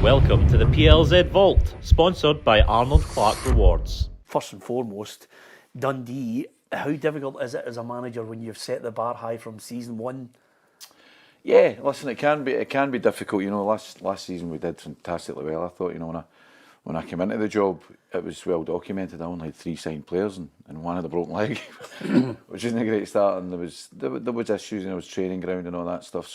Welcome to the PLZ Vault, sponsored by Arnold Clark Rewards. First and foremost, Dundee, how difficult is it as a manager when you've set the bar high from season one? Yeah, listen, it can be difficult. You know, last season we did fantastically well. I thought, you know, when I came into the job, it was well documented. I only had 3 signed players and one had a broken leg, which isn't a great start. And there was issues, and there was training ground and all that stuff.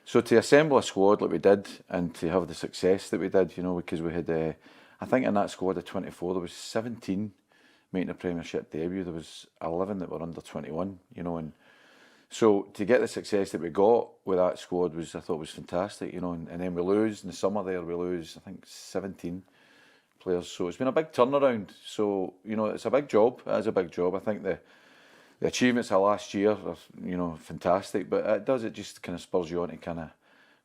So to assemble a squad like we did, and to have the success that we did, you know, because we had, I think in that squad of 24, there was 17 making a Premiership debut. There was 11 that were under 21, you know, and so to get the success that we got with that squad I thought was fantastic, you know, and then we lose in the summer there, we lose, I think, 17 players. So it's been a big turnaround. So, you know, it's a big job. It is a big job. I think the achievements of last year are, you know, fantastic, but it just kind of spurs you on to kind of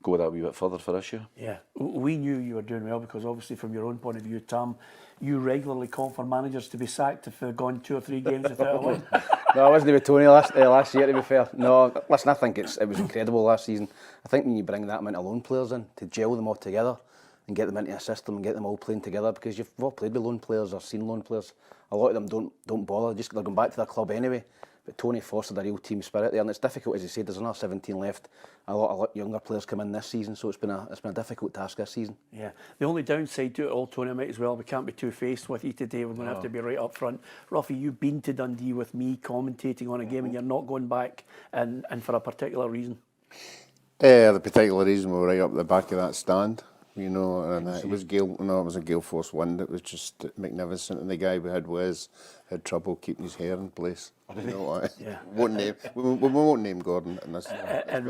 go that wee bit further for this year. Yeah, we knew you were doing well because obviously from your own point of view, Tam, you regularly call for managers to be sacked if they've gone 2 or 3 games without a win. No, I wasn't with Tony last year, to be fair. No, listen, I think it was incredible last season. I think when you bring that amount of loan players in, to gel them all together and get them into a system and get them all playing together, because you've all played with loan players or seen loan players, a lot of them don't bother, they're going back to their club anyway. But Tony fostered a real team spirit there, and it's difficult, as you said. There's another 17 left. A lot of younger players come in this season, so it's been a difficult task this season. Yeah, the only downside to it all, Tony, might as well, we can't be two-faced with you today. We're going to have to be right up front. Ruffy, you've been to Dundee with me commentating on a game, and you're not going back, and for a particular reason. The particular reason we were right up the back of that stand, you know, and it was a gale force wind. It was just magnificent, and the guy we had had trouble keeping his hair in place. You know, Yeah. we won't name Gordon in this. And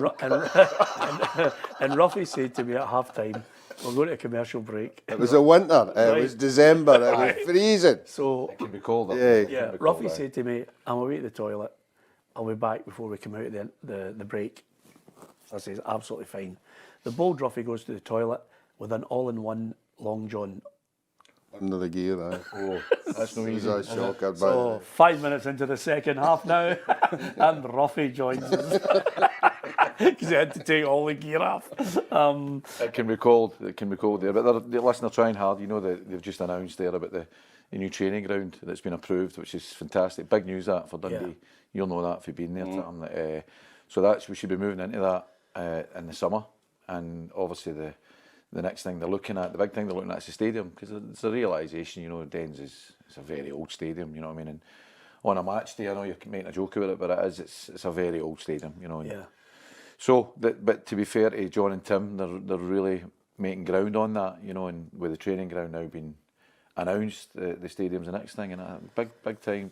Ruffy said to me at half-time, we're going to a commercial break. It was a winter. Right. It was December. It was freezing. So, It can be cold. yeah, Ruffy said to me, I'm away to the toilet. I'll be back before we come out of the break. So I says, absolutely fine. The bold Ruffy goes to the toilet with an all-in-one long john. Under the gear, Oh, that's no It was easy. a shocker. So 5 minutes into the second half now, and Ruffy joins us because he had to take all the gear off. It can be cold. It can be cold there, but they're trying hard. You know, they've just announced there about the new training ground that's been approved, which is fantastic. Big news that for Dundee. Yeah. You'll know that if you've been there, Tom. So we should be moving into that in the summer, and obviously the next thing they're looking at, the big thing they're looking at is the stadium, because it's a realisation, you know, Dens is a very old stadium, you know what I mean, and on a match day, I know you're making a joke about it, but it's a very old stadium, you know. Yeah. So, but to be fair to John and Tim, they're really making ground on that, you know, and with the training ground now being announced, the stadium's the next thing, and big exciting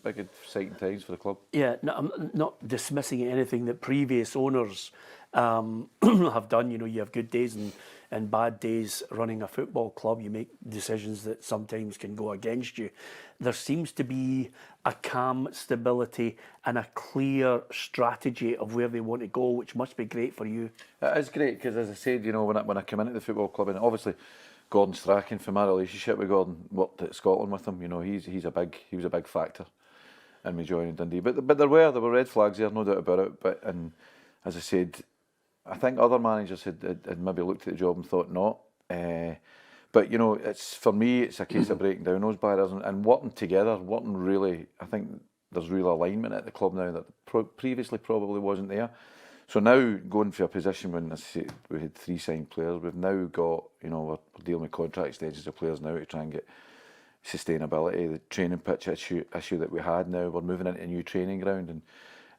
times for the club. Yeah, no, I'm not dismissing anything that previous owners have done. You know, you have good days and bad days running a football club. You make decisions that sometimes can go against you. There seems to be a calm stability and a clear strategy of where they want to go, which must be great for you. It is great, because as I said, you know, when I came into the football club, and obviously Gordon Strachan, from my relationship with Gordon, worked at Scotland with him. You know, he was a big factor in me joining Dundee. But there were red flags there, no doubt about it. And as I said, I think other managers had maybe looked at the job and thought not. But you know, for me, it's a case of breaking down those barriers and working together. Really, I think there's real alignment at the club now that previously probably wasn't there. So now, going for a position when, as I say, we had 3 signed players, we've now got, you know, we're dealing with contract extensions of players now to try and get sustainability. The training pitch issue that we had now, we're moving into a new training ground,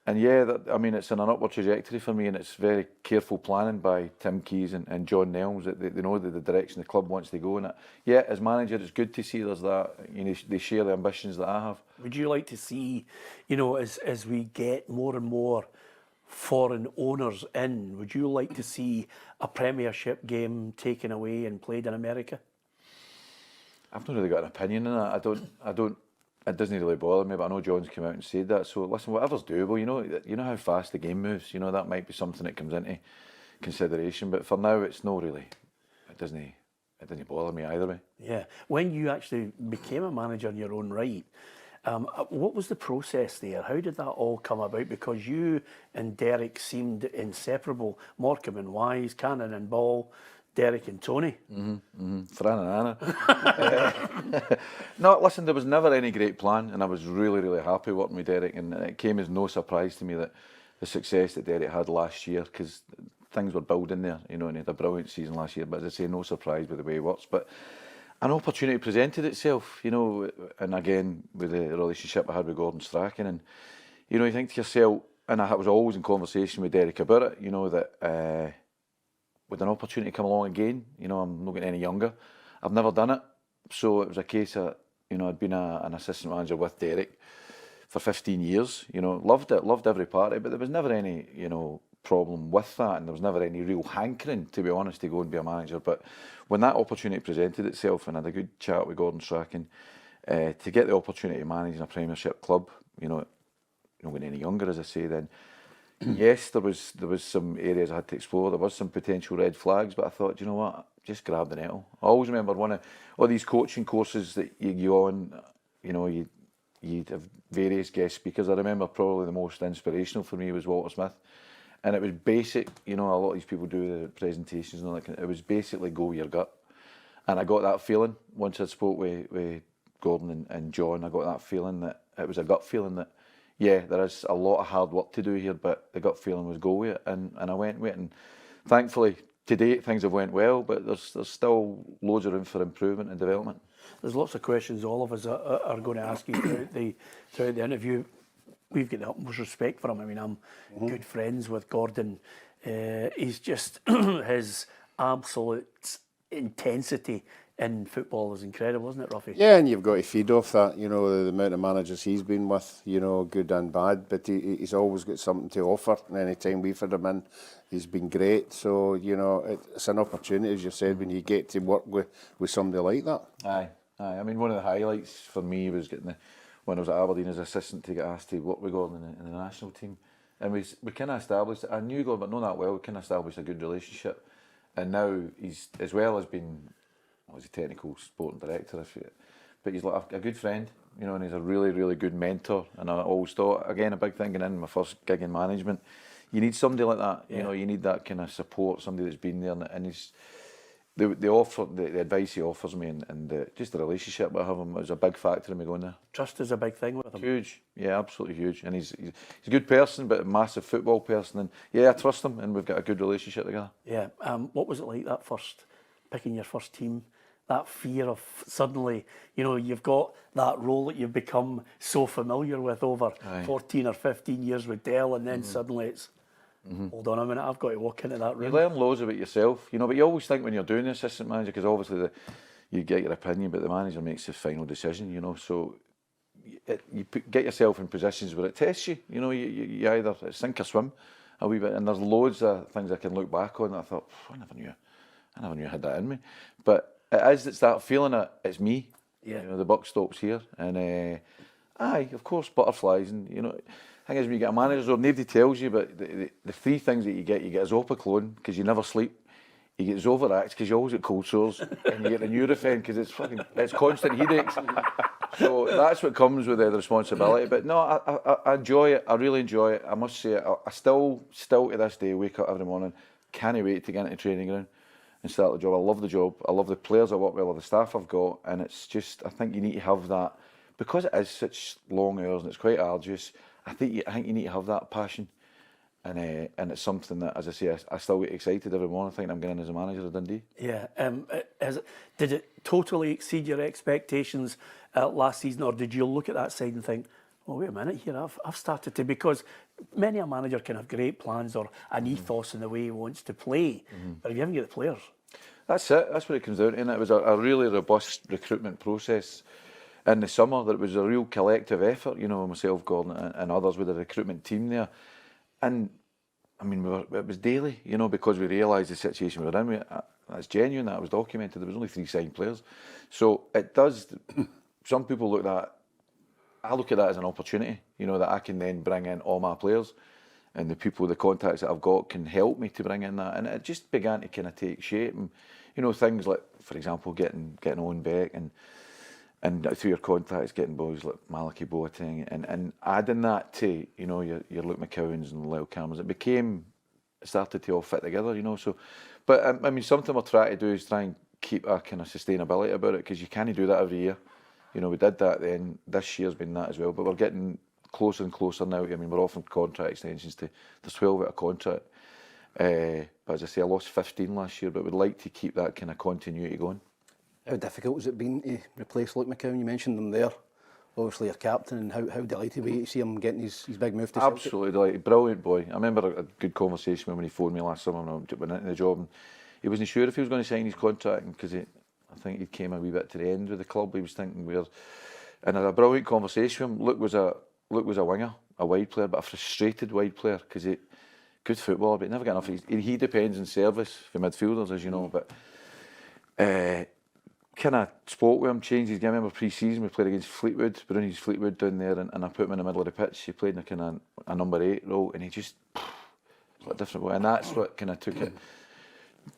and yeah, I mean, it's in an upward trajectory for me, and it's very careful planning by Tim Keys and John Nelms, that they know the direction the club wants to go in it. Yeah, as manager, it's good to see there's that, you know, they share the ambitions that I have. Would you like to see, you know, as we get more and more foreign owners in, would you like to see a Premiership game taken away and played in America? I've not really got an opinion on that. I don't. It doesn't really bother me, but I know John's come out and said that. So listen, whatever's doable, you know how fast the game moves. You know, that might be something that comes into consideration. But for now, it's not really. It doesn't bother me either way. Yeah. When you actually became a manager in your own right, what was the process there? How did that all come about? Because you and Derek seemed inseparable. Morecambe and Wise, Cannon and Ball. Derek and Tony. Fran and Anna. No, listen, there was never any great plan, and I was really, really happy working with Derek, and it came as no surprise to me that the success that Derek had last year, because things were building there, you know, and he had a brilliant season last year, but as I say, no surprise with the way he works. But an opportunity presented itself, you know, and again, with the relationship I had with Gordon Strachan, and, you know, you think to yourself, and I was always in conversation with Derek about it, you know, that would an opportunity come along again, you know, I'm not getting any younger. I've never done it, so it was a case of, you know, I'd been an assistant manager with Derek for 15 years, you know, loved it, loved every part of it, but there was never any, you know, problem with that, and there was never any real hankering, to be honest, to go and be a manager. But when that opportunity presented itself, and I had a good chat with Gordon Strachan, to get the opportunity to manage in a Premiership club, you know, not getting any younger, as I say, then yes, there was some areas I had to explore. There was some potential red flags, but I thought, you know what, just grab the nettle. I always remember one of all these coaching courses that you go on, you know, you'd have various guest speakers. I remember probably the most inspirational for me was Walter Smith. And it was basic, you know, a lot of these people do the presentations and all that. It was basically go with your gut. And I got that feeling once I spoke with Gordon and John. I got that feeling that it was a gut feeling that, yeah, there is a lot of hard work to do here, but the gut feeling was go with it. And I went with it. And thankfully, to date, things have went well, but there's still loads of room for improvement and development. There's lots of questions all of us are going to ask you throughout the interview. We've got the utmost respect for him. I mean, I'm good friends with Gordon. He's just, his absolute intensity in football is incredible, isn't it, Ruffy? Yeah, and you've got to feed off that, you know, the amount of managers he's been with, you know, good and bad, but he's always got something to offer, and any time we've had him in, he's been great. So, you know, it's an opportunity, as you said, when you get to work with somebody like that. Aye. I mean, one of the highlights for me was getting when I was at Aberdeen as assistant to get asked to work with Gordon in the national team. And we kind of established, I knew Gordon, but not that well, we kind of established a good relationship. And now he's, as well as being, well, he's a technical sporting director, but he's like a good friend, you know, and he's a really, really good mentor. And I always thought, again, a big thing getting in my first gig in management, you need somebody like that, you know, you need that kind of support, somebody that's been there, and he's, the advice he offers me and just the relationship I have him was a big factor in me going there. Trust is a big thing with him. Huge, yeah, absolutely huge. And he's a good person, but a massive football person. And yeah, I trust him, and we've got a good relationship together. Yeah. What was it like picking your first team? That fear of suddenly, you know, you've got that role that you've become so familiar with over 14 or 15 years with Dell, and then suddenly it's. Hold on a minute, I've got to walk into that room. You learn loads about yourself, you know, but you always think when you're doing the assistant manager, because obviously you get your opinion, but the manager makes the final decision, you know, so get yourself in positions where it tests you, you know, you either sink or swim a wee bit, and there's loads of things I can look back on that I thought, I never knew I had that in me. But it's that feeling that it's me, you know, the buck stops here, and of course, butterflies, and, you know, thing is, when you get a manager's job, nobody tells you, but the three things that you get a Zopiclone, because you never sleep, you get Zovirax, because you always get cold sores, and you get the Nurofen, because it's constant headaches. So that's what comes with the responsibility. But no, I enjoy it, I really enjoy it. I must say, I still to this day wake up every morning, can't wait to get into the training ground and start the job. I love the job, I love the players I work with, I love the staff I've got, and it's just, I think you need to have that, because it is such long hours and it's quite arduous. I think you need to have that passion, and it's something that, as I say, I still get excited every morning thinking I'm going in as a manager of Dundee. Yeah, did it totally exceed your expectations last season, or did you look at that side and think, oh, wait a minute here, I've started to, because many a manager can have great plans or an ethos in the way he wants to play, but if you haven't got the players. That's it, that's what it comes down to, and it was a really robust recruitment process. In the summer, there was a real collective effort, you know, myself, Gordon, and others with the recruitment team there. And, I mean, it was daily, you know, because we realised the situation we were in. That's genuine, that was documented. There was only 3 signed players. So it does, some people I look at that as an opportunity, you know, that I can then bring in all my players, and the people, the contacts that I've got can help me to bring in that. And it just began to kind of take shape. And, you know, things like, for example, getting Owen Beck and through your contacts, getting boys like Malachy Boateng and adding that to, you know, your Luke McCowans and Lyall Camerons, it started to all fit together, you know. So But I mean, something we're trying to do is try and keep a kind of sustainability about it, because you can't do that every year. You know, we did that then. This year's been that as well. But we're getting closer and closer now. I mean, we're offering contract extensions to there's 12 out of contract. But as I say, I lost 15 last year, but we'd like to keep that kind of continuity going. How difficult has it been to replace Luke McCowan? You mentioned him there. Obviously, your captain, and how delighted were you to see him getting his big move to Celtic? Absolutely delighted. Brilliant boy. I remember a good conversation when he phoned me last summer when I went into the job, and he wasn't sure if he was going to sign his contract, because I think he came a wee bit to the end of the club. He was thinking and had a brilliant conversation with him. Luke was a winger, a wide player, but a frustrated wide player, because good footballer, but he never got enough. He depends on service for midfielders, as you know, but kind of spoke with him, changed his game. I remember pre-season we played against Fleetwood, Bruni's Fleetwood down there, and I put him in the middle of the pitch. He played in a kind of a number 8 role, and he just a different way, and that's what kind of took it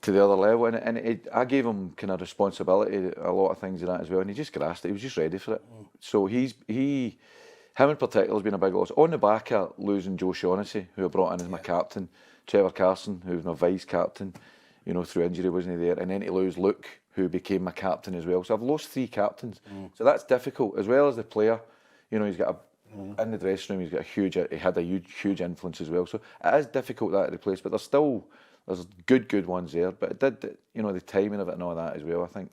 to the other level. And I gave him kind of responsibility, a lot of things in that as well, and he just grasped it. He was just ready for it. So him in particular has been a big loss. On the back of losing Joe Shaughnessy, who I brought in as my captain, Trevor Carson, who was my vice captain, you know, through injury wasn't he there, and then to lose Luke, who became my captain as well. So I've lost 3 captains. So that's difficult, as well as the player. You know, he's got in the dressing room, he had a huge influence as well. So it is difficult that to replace, but there's good ones there. But it did, you know, the timing of it and all that as well. I think,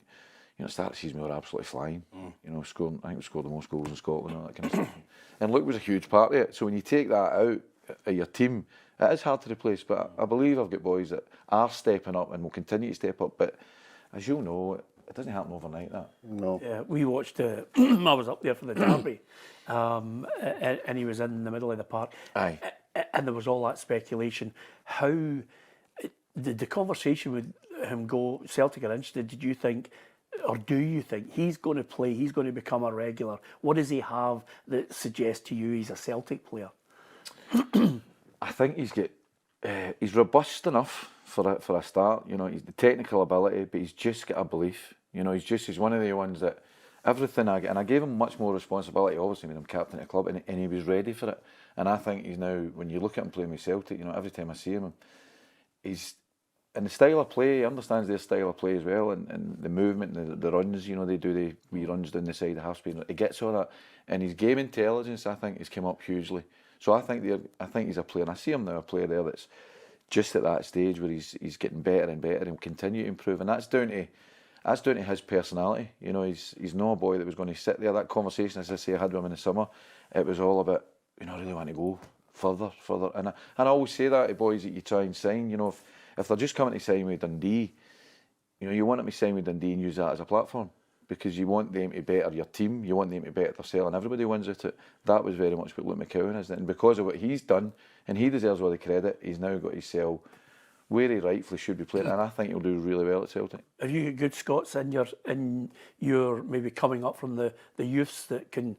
you know, at the start of the season we were absolutely flying. You know, I think we scored the most goals in Scotland and all that kind of stuff. And Luke was a huge part of it. So when you take that out of your team, it is hard to replace. But I believe I've got boys that are stepping up and will continue to step up. But as you'll know, it doesn't happen overnight, that. No. Yeah, we watched, I was up there for the derby, and he was in the middle of the park. Aye. And there was all that speculation. How did the conversation with him go, Celtic are interested, did you think, or do you think he's going to play, he's going to become a regular? What does he have that suggests to you he's a Celtic player? I think he's robust enough for a start. You know, he's the technical ability, but he's just got a belief. You know, he's one of the ones that everything I get, and I gave him much more responsibility, obviously, when I'm captain of the club, and he was ready for it. And I think he's now, when you look at him playing with Celtic, you know, every time I see him, he's in the style of play, he understands their style of play as well, and the movement, the runs, you know, they do the wee runs down the side of half speed. He gets all that, and his game intelligence, I think, has come up hugely. So I think he's a player, and I see him now, a player there that's just at that stage where he's getting better and better and will continue to improve, and that's down to his personality. You know, he's not a boy that was going to sit there. That conversation, as I say, I had with him in the summer, it was all about, you know, I really want to go further, and I always say that to boys that you try and sign. You know, if they're just coming to sign with Dundee, you know, you want them to sign with Dundee and use that as a platform, because you want them to better your team, you want them to better themselves, and everybody wins at it. That was very much what Luke McCowan is, and because of what he's done, and he deserves all the credit, he's now got his sell where he rightfully should be playing, and I think he'll do really well at Celtic. Have you got good Scots in your maybe coming up from the youths that can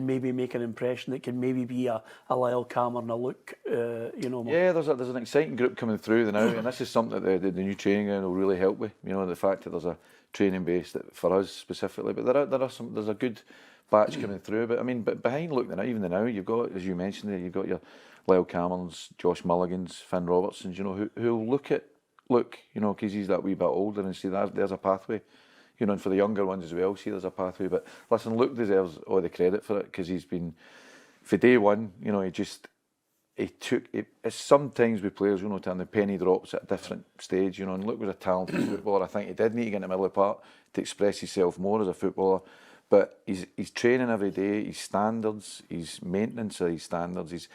maybe make an impression, that can maybe be a Lyall Cameron, a Luke, you know? Yeah, there's an exciting group coming through now, and this is something that the new training ground will really help with. You know, the fact that there's a training base that for us specifically, but there's a good batch coming through. But I mean, but behind Luke now, even now, you've got, as you mentioned there, you've got your Lyall Camerons, Josh Mulligans, Finn Robertsons, you know, who'll look at Luke, you know, because he's that wee bit older, and see there's a pathway. You know, and for the younger ones as well, see there's a pathway. But listen, Luke deserves all the credit for it, because he's been, for day one, you know, sometimes with players, you know, the penny drops at a different stage, you know, and Luke was a talented footballer. I think he did need to get in the middle of the park to express himself more as a footballer. But he's training every day, his standards, his maintenance of his standards,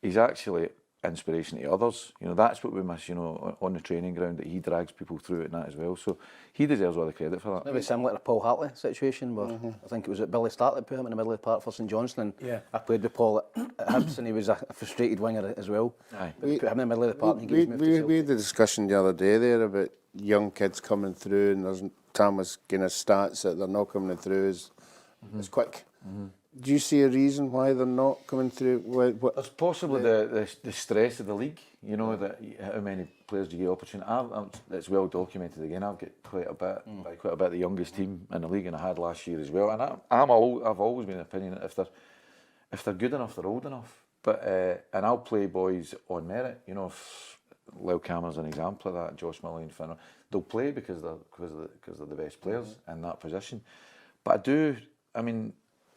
he's actually inspiration to others. You know, that's what we miss, you know, on the training ground, that he drags people through it and that as well. So he deserves all the credit for that. Maybe similar to Paul Hartley situation, where I think it was at Billy Stark that put him in the middle of the park for St Johnstone. Yeah. I played with Paul at Hibs, and he was a frustrated winger as well. Aye. But put him in the middle of the park, and he gave his move to Celtic. We had the discussion the other day there about young kids coming through, and there's Thomas kind of stats that they're not coming through as quick. Do you see a reason why they're not coming through? There's possibly the stress of the league, you know, that how many players do you get opportunity. It's well documented again. I've got quite a bit the youngest team in the league, and I had last year as well. And I've always been of the opinion that if they're good enough, they're old enough. But and I'll play boys on merit. You know, if Lyall Cameron's an example of that. Josh Mulligan, Finner, they'll play because they're the best players in that position. But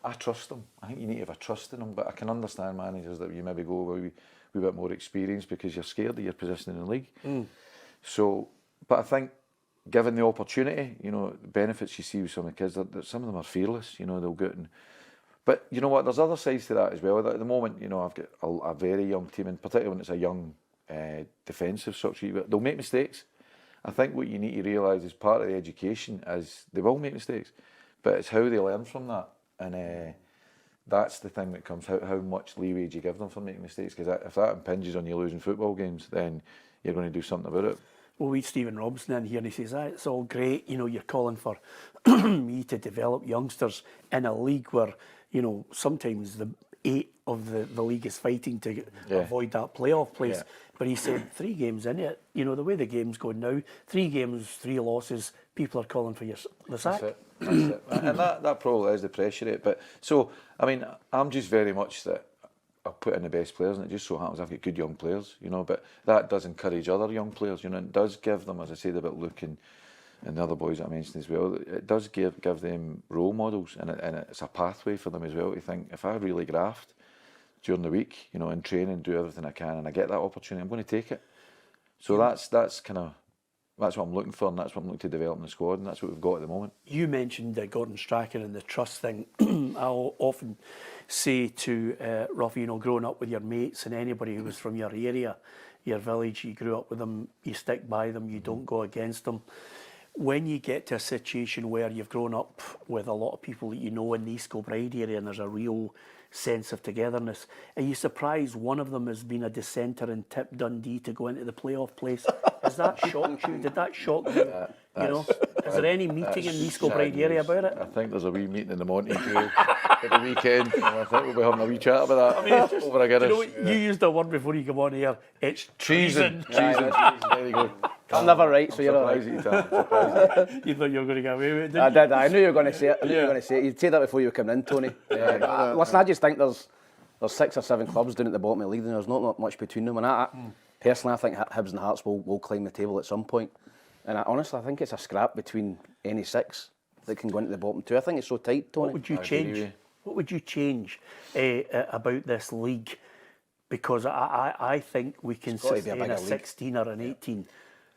I trust them. I think you need to have a trust in them. But I can understand managers that you maybe go with a bit more experience because you're scared of your position in the league. So, but I think given the opportunity, the benefits you see with some of the kids, that some of them are fearless. They'll go out and. But you know what? There's other sides to that as well. At the moment, I've got a very young team, and particularly when it's a young defensive structure, they'll make mistakes. I think what you need to realise is part of the education is they will make mistakes, but it's how they learn from that, and that's the thing that comes. How much leeway do you give them for making mistakes? Because if that impinges on you losing football games, then you're going to do something about it. Well, we had Stephen Robinson in here and he says, it's all great, you're calling for me to develop youngsters in a league where, sometimes the 8 of the league is fighting to avoid that playoff place. Yeah. But he said 3 games in it, the way the game's going now, 3 games, 3 losses, people are calling for the sack. That's it. And that probably is the pressure rate. But so, I'm just very much that I'll put in the best players, and it just so happens I've got good young players, but that does encourage other young players, it does give them, as I said about Luke and the other boys that I mentioned as well, it does give them role models, and it's a pathway for them as well to think, if I really graft during the week, in training, do everything I can, and I get that opportunity, I'm going to take it. So that's what I'm looking for, and that's what I'm looking to develop in the squad, and that's what we've got at the moment. You mentioned Gordon Strachan and the trust thing. I'll often say to Ruff, growing up with your mates and anybody who was from your area, your village, you grew up with them, you stick by them, you don't go against them. When you get to a situation where you've grown up with a lot of people that in the East Kilbride area and there's a real sense of togetherness, are you surprised one of them has been a dissenter and tipped Dundee to go into the playoff place? Has that shocked you? Did that shock you? Is there any meeting in the East Kilbride area about it? I think there's a wee meeting in the Monty at the weekend, and I think we'll be having a wee chat about that over a Guinness. You used a word before you come on here. It's treason. Treason. There you go. I'm never right, so you're all right. You thought you were going to get away with it, didn't you? I did. I knew you were going to say it. You'd say that before you came in, Tony. Listen, I just think there's 6 or 7 clubs down at the bottom of the league, and there's not much between them. And personally, I think Hibs and Hearts will climb the table at some point. And honestly, I think it's a scrap between any 6 that can go into the bottom 2. I think it's so tight, Tony. What would you change? What would you change about this league? Because I think we can sustain a 16 or an 18.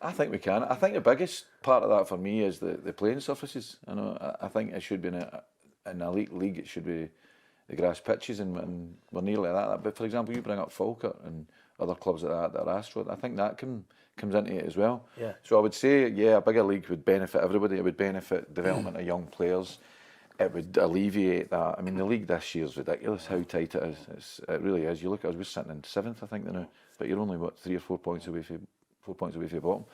I think we can. I think the biggest part of that for me is the playing surfaces. I think it should be in an elite league. It should be the grass pitches, and we're nearly at that. But for example, you bring up Falkirk and other clubs like that are Astro. I think that comes into it as well. Yeah. So I would say, a bigger league would benefit everybody. It would benefit development of young players. It would alleviate that. The league this year is ridiculous how tight it is. It really is. You look at us, we're sitting in 7th, I think, now, but you're only 3 or 4 points away from 4 points away from the bottom.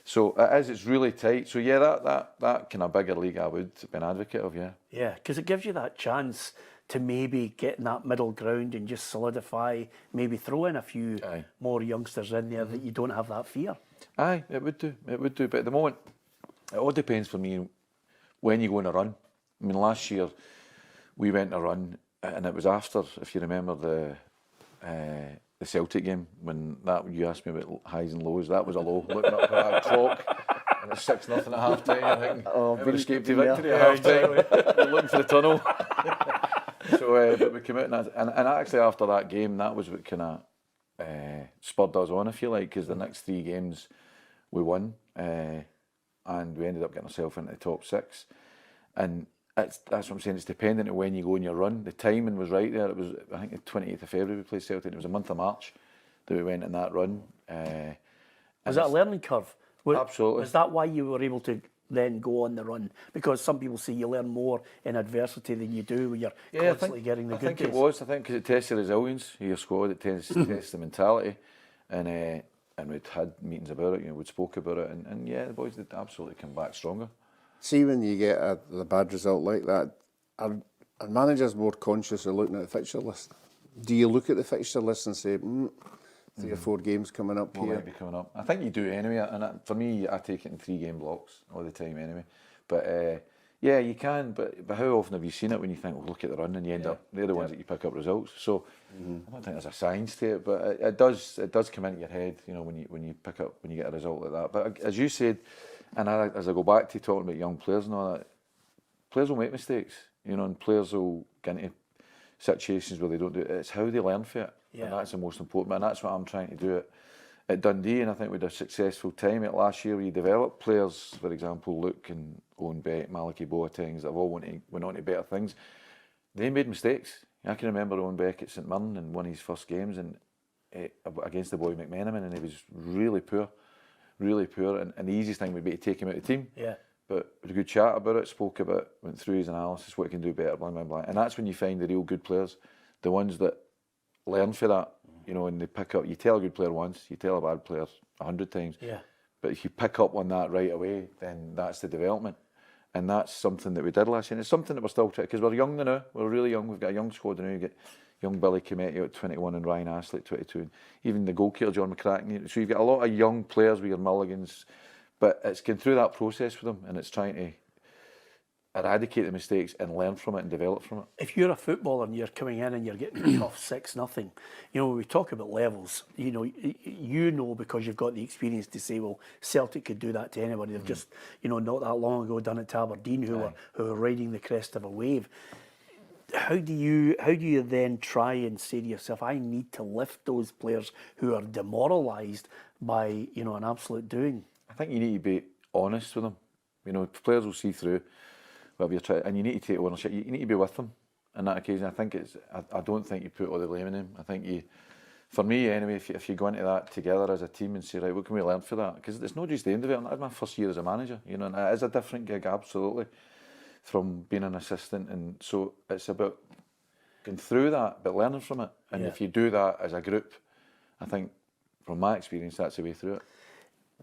So it's really tight. So that kind of bigger league I would be an advocate of, Yeah, because it gives you that chance to maybe get in that middle ground and just solidify, maybe throw in a few more youngsters in there that you don't have that fear. Aye, it would do. But at the moment, it all depends for me when you go on a run. Last year we went on a run, and it was after, if you remember, the Celtic game, when you asked me about highs and lows. That was a low. Looking up at that clock, and it's 6-0 at half time. I think we escaped to victory at half time. We're looking for the tunnel. So, but we came out, and actually after that game, that was what kind of spurred us on, if you like, because the next 3 games we won, and we ended up getting ourselves into the top 6. And that's what I'm saying. It's dependent on when you go on your run. The timing was right there. It was, I think, the 28th of February we played Celtic. It was the month of March that we went in that run. Was that a learning curve? Absolutely. Was that why you were able to then go on the run? Because some people say you learn more in adversity than you do when you're constantly getting the good days. I think it was. I think because it tests the resilience of your squad. It tests the mentality. And we'd had meetings about it. We'd spoke about it. And the boys did absolutely come back stronger. See, when you get a bad result like that, are managers more conscious of looking at the fixture list? Do you look at the fixture list and say, 3 or 4 games coming up here? Might be coming up. I think you do anyway, and for me, I take it in 3 game blocks all the time anyway. But Yeah, you can, but how often have you seen it when you think, well, look at the run, and you end up, they're the ones that you pick up results. So I don't think there's a science to it, but it does come into your head, you know, when you get a result like that. But as you said, and as I go back to talking about young players and all that, players will make mistakes, you know, and players will get into situations where they don't do it. It's how they learn from it, and that's the most important. And that's what I'm trying to do at Dundee, and I think we had a successful time at last year. We developed players, for example, Luke and Owen Beck, Maliki Boatengs, that have all went on to better things. They made mistakes. I can remember Owen Beck at St Mirren in one of his first games and against the boy McMenamin, and he was really poor. And the easiest thing would be to take him out of the team. Yeah. But we had a good chat about it, spoke about it, went through his analysis, what he can do better, blah, blah, blah. And that's when you find the real good players, the ones that learn for that. You know, and they pick up, you tell a good player once, you tell a bad player 100 times. Yeah. But if you pick up on that right away, then that's the development. And that's something that we did last year. And it's something that we're still trying, because we're young now, we're really young. We've got a young squad now. You get young Billy Cometti at 21 and Ryan Astley at 22. And even the goalkeeper, John McCracken. So you've got a lot of young players with your Mulligans. But it's going through that process with them, and it's trying to eradicate the mistakes and learn from it and develop from it. If you're a footballer and you're coming in and you're getting tough 6-0, you know, when we talk about levels, you know because you've got the experience to say, well, Celtic could do that to anybody. They've just, you know, not that long ago done it to Aberdeen, who were riding the crest of a wave. How do you then try and say to yourself, I need to lift those players who are demoralised by, you know, an absolute doing? I think you need to be honest with them. You know, players will see through whatever you're trying, and you need to take ownership. You need to be with them on that occasion. I think I don't think you put all the blame on them. I think for me anyway, if you go into that together as a team and say, right, what can we learn for that? Because it's not just the end of it. That's my first year as a manager, you know, and it is a different gig, absolutely, from being an assistant. And so it's about going through that, but learning from it. And if you do that as a group, I think, from my experience, that's the way through it.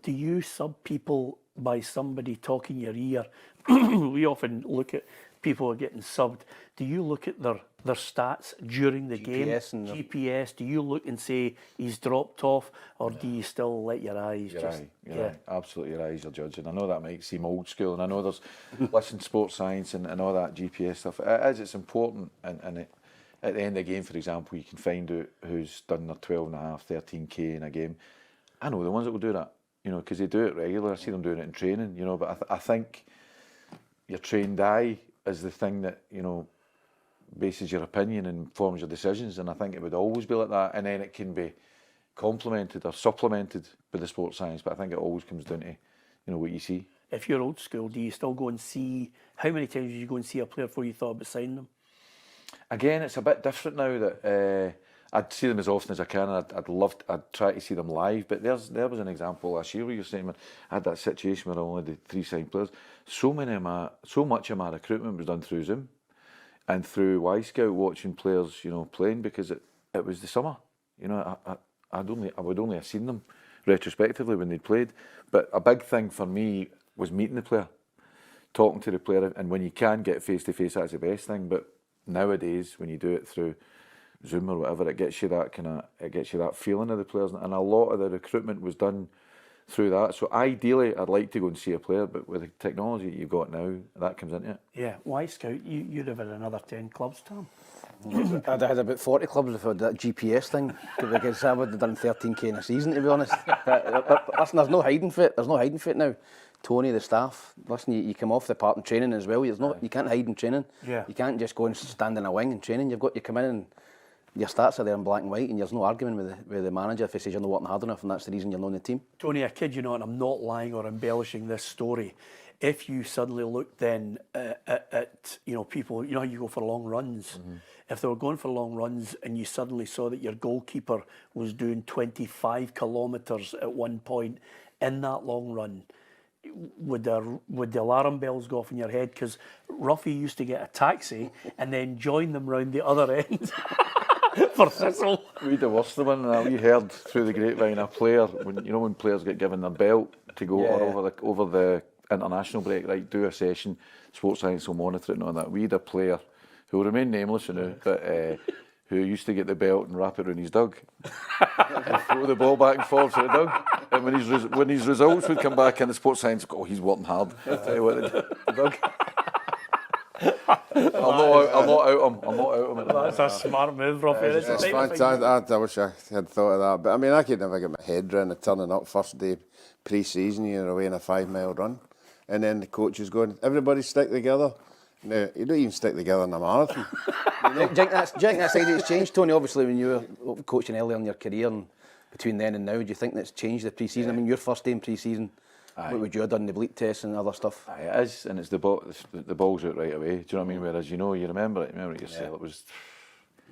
Do you sub people by somebody talking your ear? We often look at people who are getting subbed. Do you look at their stats during the game? GPS. Do you look and say he's dropped off, or do you still let your eyes Your eye. Absolutely, your eyes are judging. I know that might seem old school, and I know there's listen, sports science and all that GPS stuff. It's important, and at the end of the game, for example, you can find out who's done their 12.5, 13k in a game. I know the ones that will do that, you know, because they do it regularly. I see them doing it in training, you know. But I think your trained eye is the thing that, you know, bases your opinion and forms your decisions. And I think it would always be like that. And then it can be complemented or supplemented by the sports science. But I think it always comes down to, you know, what you see. If you're old school, do you still go and see? How many times did you go and see a player before you thought about signing them? Again, it's a bit different now that I'd see them as often as I can. I'd try to see them live. But there was an example last year where you're saying, I had that situation where I only did 3 signed players. So much of my recruitment was done through Zoom and through Y-Scout, watching players, you know, playing, because it was the summer. You know, I would only have seen them retrospectively when they'd played. But a big thing for me was meeting the player, talking to the player, and when you can get face to face, that's the best thing. But nowadays, when you do it through Zoom or whatever, it gets you that feeling of the players, and a lot of the recruitment was done through that. So ideally, I'd like to go and see a player, but with the technology that you've got now, that comes into it. Yeah, Y-Scout, you'd have had another 10 clubs, Tom. I'd have had about 40 clubs if I had that GPS thing, because I would have done 13k in a season, to be honest. Listen, there's no hiding for it. There's no hiding for it now. Tony, the staff, listen, you come off the part in training as well. You can't hide in training. Yeah. You can't just go and stand in a wing in training. You come in and your stats are there in black and white, and there's no argument with the manager if he says you're not working hard enough, and that's the reason you're not in the team. Tony, I kid you not, and I'm not lying or embellishing this story. If you suddenly looked then at you know, people, you know how you go for long runs. Mm-hmm. If they were going for long runs and you suddenly saw that your goalkeeper was doing 25 kilometres at one point in that long run, would the alarm bells go off in your head? Because Ruffy used to get a taxi and then join them round the other end. For Thistle. We had the worst of one. We heard through the grapevine a player, when players get given their belt to go over the international break, right, do a session, sports science will monitor it and all that. We had a player who will remain nameless, you know, but who used to get the belt and wrap it around his dug and throw the ball back and forth to the dug. And when his results would come back in the sports science, he's working hard. I tell you what, the dug. I'm not out him. I'm not out him. That's a smart move, Robbie. It's the It's type of thing fantastic. I wish I had thought of that. But I mean, I could never get my head around it turning up first day pre-season, you're away on a 5-mile run. And then the coach is going, everybody stick together. No, you don't even stick together in a marathon. Do you think that's idea it's changed, Tony? Obviously, when you were coaching earlier in your career and between then and now, do you think that's changed the pre-season? I mean, your first day in pre-season, what would you have done, the bleep tests and other stuff? Aye, it is, and it's the ball's out right away. Do you know what I mean? Whereas, you remember it yourself. It was...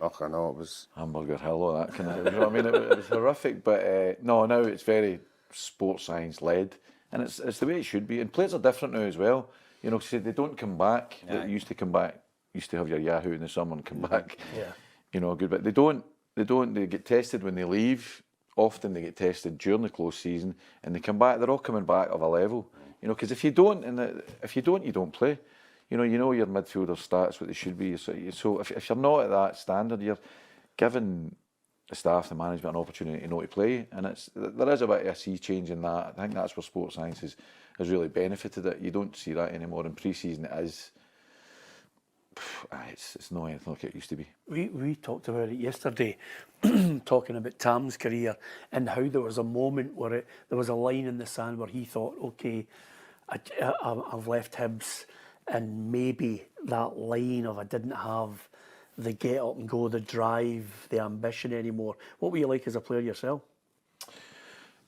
I know, it was... Hamburger Hill, all that kind of... You know what I mean? It was horrific, but no, now it's very sports science-led, and it's the way it should be. And players are different now as well. You know, say they don't come back. They used to come back. Used to have your Yahoo in the summer and come back. Yeah. You know, good. But they don't. They get tested when they leave. Often they get tested during the close season, and they come back. They're all coming back of a level. You know, because if you don't, you don't play. You know your midfielder stats what they should be. So if you're not at that standard, you're giving the staff, the management, an opportunity to play. And there is a bit of a sea change in that. I think that's where sports science has really benefited it. You don't see that anymore in pre-season. It is. It's not anything like it used to be. We talked about it yesterday, talking about Tam's career and how there was a moment where there was a line in the sand where he thought, okay, I've left Hibs, and maybe that line of I didn't have the get up and go, the drive, the ambition anymore. What were you like as a player yourself?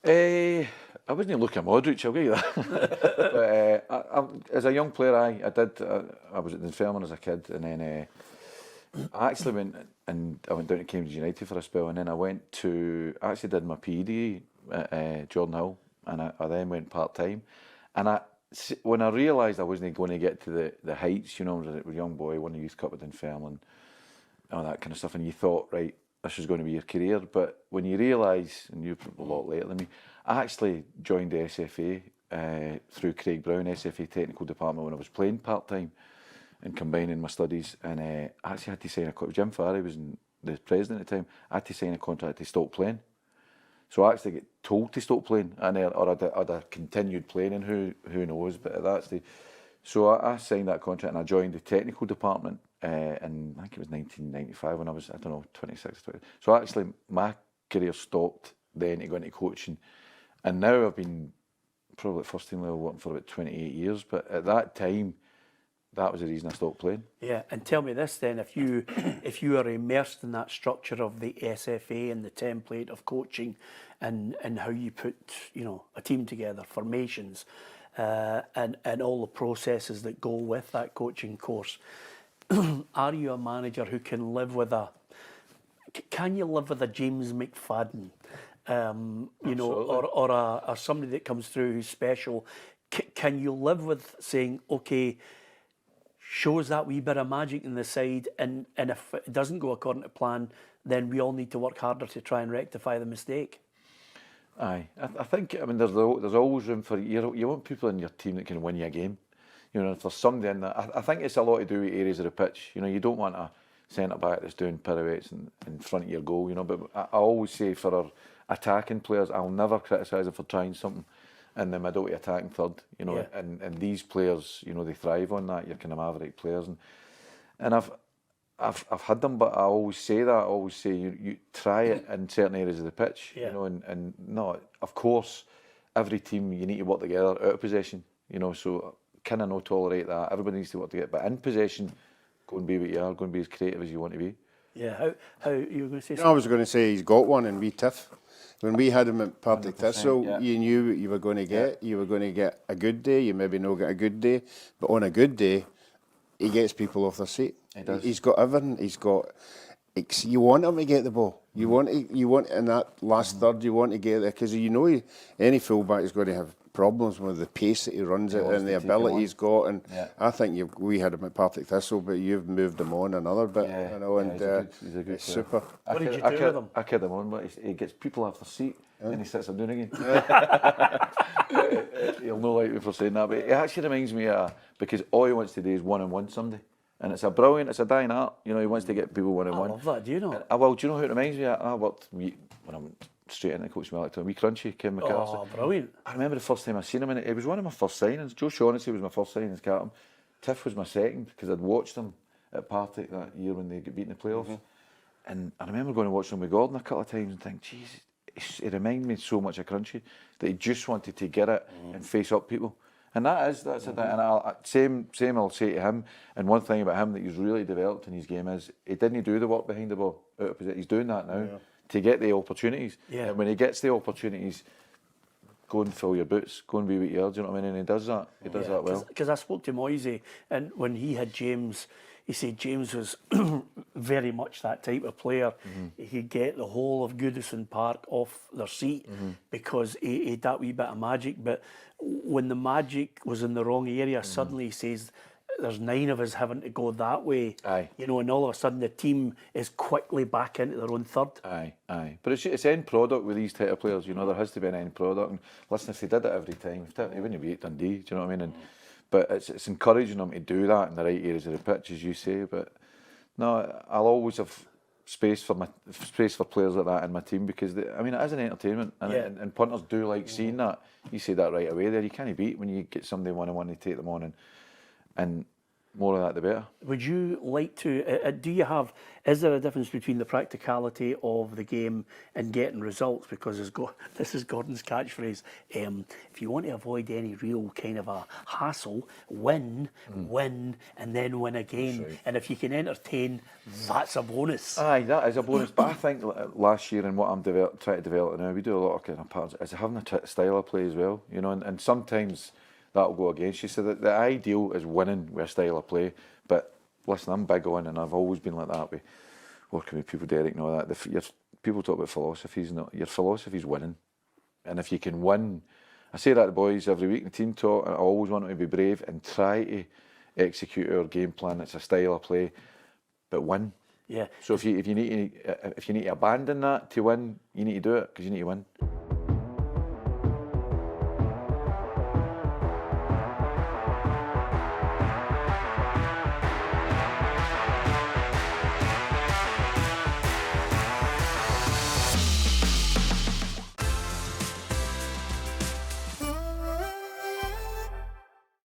I wasn't Luka Modric, I'll give you that. But as a young player, I was at Dunfermline as a kid, and then I actually went down to Cambridge United for a spell, and then I actually did my PhD at Jordan Hill, and I then went part-time. And when I realised I wasn't going to get to the heights, you know, I was a young boy, won the Youth Cup with Dunfermline, all that kind of stuff, and you thought, right, this was going to be your career. But when you realise, and you're a lot later than me, I actually joined the SFA through Craig Brown, SFA Technical Department, when I was playing part-time and combining my studies. And I actually had to sign a contract. Jim Farry was the president at the time. I had to sign a contract to stop playing. So I actually get told to stop playing, or I'd have continued playing, and who knows. But that's so I signed that contract, and I joined the technical department in, I think it was 1995, when I was, 26, 20. So actually my career stopped then to go into coaching. And now I've been probably at first team level working for about 28 years. But at that time, that was the reason I stopped playing. Yeah, and tell me this then, if you are immersed in that structure of the SFA and the template of coaching and how you put, a team together, formations, and all the processes that go with that coaching course, are you a manager who can live with can you live with a James McFadden? Or somebody that comes through who's special. Can you live with saying, okay, shows that wee bit of magic in the side, and if it doesn't go according to plan, then we all need to work harder to try and rectify the mistake? Aye, I think, there's always room for, you want people in your team that can win you a game. If there's somebody in that, I think it's a lot to do with areas of the pitch. You don't want a centre-back that's doing pirouettes in front of your goal, but I always say for our attacking players, I'll never criticise them for trying something in the middle to attacking third, and these players, they thrive on that. You're kind of Maverick players, and I've had them, but I always say you try it in certain areas of the pitch, and no, of course, every team you need to work together out of possession, so can I not tolerate that? Everybody needs to work together, but in possession, go and be what you are, go and be as creative as you want to be. Yeah, how you were going to say something? I was going to say he's got one in wee Tiff. When we had him at Partick Thistle, yeah. You knew what you were going to get. Yeah. You were going to get a good day, you maybe not get a good day, but on a good day, he gets people off their seat. He does. He's got everything. You want him to get the ball. You want in that last third, you want to get there, because any fullback is going to have problems with the pace that he runs it and the ability he's got. And I think we had him at Partick Thistle, but you've moved him on another bit, and he's a good it's super. What did you do with him? I kid him on, but he gets people off their seat and he sits them down again. He'll not like me for saying that, but it actually reminds me because all he wants to do is one-on-one somebody. And it's a dying art. He wants to get people one-on-one. I love that, do you know? Well, do you know who it reminds me of? I worked, when I went straight into coaching, wee Crunchy, Kim McCarthy. Oh, brilliant. I remember the first time I seen him, and it was one of my first signings. Joe Shaughnessy was my first signings, captain. Tiff was my second because I'd watched them at Partick that year when they got beaten in the playoffs. And I remember going and watching them with Gordon a couple of times and thinking, jeez, it reminded me so much of Crunchy that he just wanted to get it and face up people. And that's it. And same I'll say to him. And one thing about him that he's really developed in his game is he didn't do the work behind the ball out of position. He's doing that now to get the opportunities. Yeah. And when he gets the opportunities, go and fill your boots, go and be what you are. Do you know what I mean? And he does that. He does that well. Because I spoke to Moisey, and when he had James, he said James was very much that type of player. He'd get the whole of Goodison Park off their seat because he had that wee bit of magic. But when the magic was in the wrong area, suddenly he says there's 9 of us having to go that way. Aye. You know, and all of a sudden the team is quickly back into their own third. Aye. But it's end product with these type of players. You know, there has to be an end product. And listen, if they did it every time, they wouldn't be at Dundee. Do you know what I mean? But it's encouraging them to do that in the right areas of the pitch, as you say. But no, I'll always have space for players like that in my team because it is an entertainment, and punters do like seeing that. You say that right away there. You can't beat when you get somebody 1-on-1 to take them on, and more of that the better. Would you like to, is there a difference between the practicality of the game and getting results? Because this is Gordon's catchphrase, if you want to avoid any real kind of a hassle, win, and then win again. Right. And if you can entertain, that's a bonus. Aye, that is a bonus. But I think last year and what I'm trying to develop now, we do a lot of kind of parts, is having a style of play as well. You know, and sometimes that'll go against you. So the ideal is winning with a style of play. But listen, I'm big on, and I've always been like that with working with people, Derek and all that. People talk about philosophies. Your philosophy's winning. And if you can win, I say that to the boys every week in the team talk, and I always want them to be brave and try to execute our game plan. It's a style of play, but win. Yeah. So if you need to abandon that to win, you need to do it because you need to win.